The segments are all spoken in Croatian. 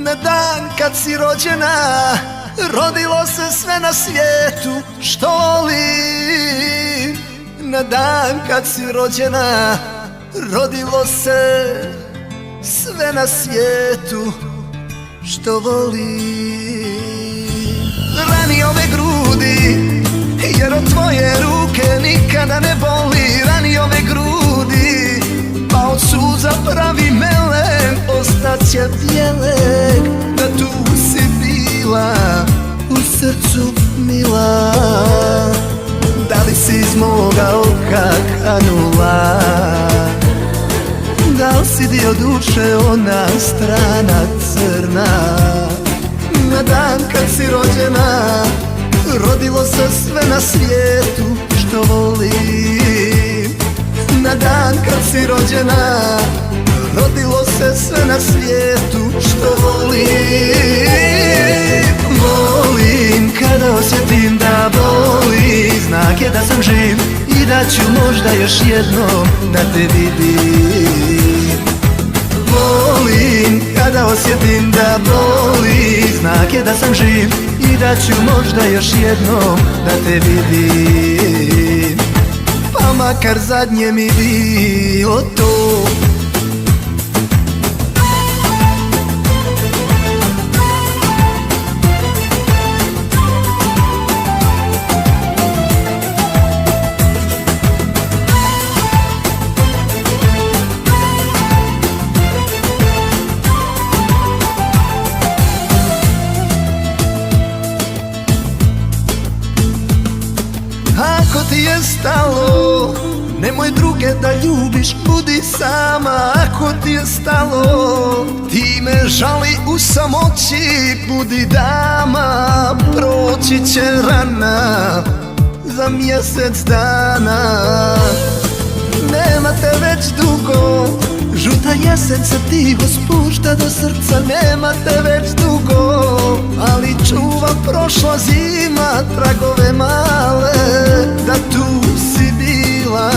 Na dan kad si rođena, rodilo se sve na svijetu što volim. Na dan kad si rođena, rodilo se sve na svijetu što volim. Rani ove grudi, jer od tvoje ruke nikada ne boli. Rani ove grudi, pa od suza pravi melem ostaće bijeleg. Da tu si bila, u srcu mila. Da li si iz moga oka kanula? Da li si dio duše, ona strana crna? Na dan kad si rođena, rodilo se sve na svijetu što volim. Na dan kad si rođena, rodilo se sve na svijetu što volim. Volim kada osjetim da boli, znak je da sam živ i da ću možda još jednom da te vidim. Volim kada osjetim da boli, znak je da sam živ i da ću možda još jednom da te vidim. Pa makar zadnje mi bilo to. Ako ti je stalo, nemoj druge da ljubiš, budi sama. Ako ti je stalo, ti me žali u samoći, budi dama. Proći će rana za mjesec dana. Nema te već dugo, žuta jesen se tiho spušta do srca. Nema te već dugo, ali čuva prošla zima tragove male. Da tu si bila,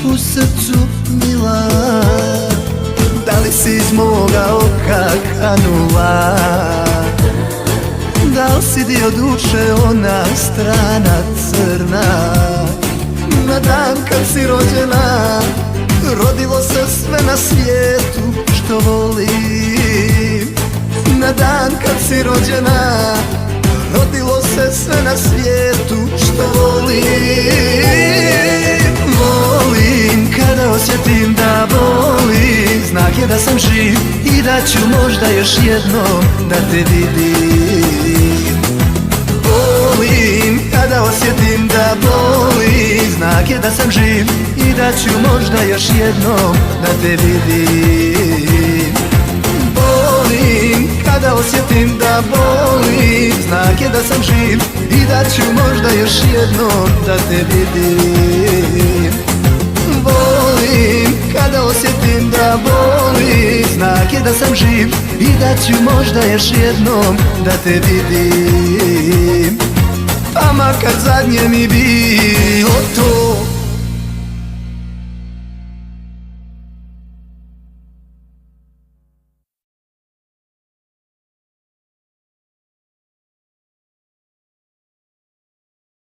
u srcu mila. Da li si iz moga oka kanula? Da li si dio duše, ona strana crna? Na dan kad si rođena, rodilo se sve na svijetu što volim. Na dan kad si rođena, rodilo se sve na svijetu što volim. Volim kada osjetim da boli, znak je da sam živ i da ću možda još jednom da te vidim. Volim kada osjetim da boli, znak je da sam živ i da ću možda još jednom da te vidim. Volim kada osjetim da boli, znak je da sam živ i da ću možda još jednom da te vidim. Volim kada osjetim da boli, znak je da sam živ i da ću možda još jednom da te vidim. Pa makar zadnje mi bi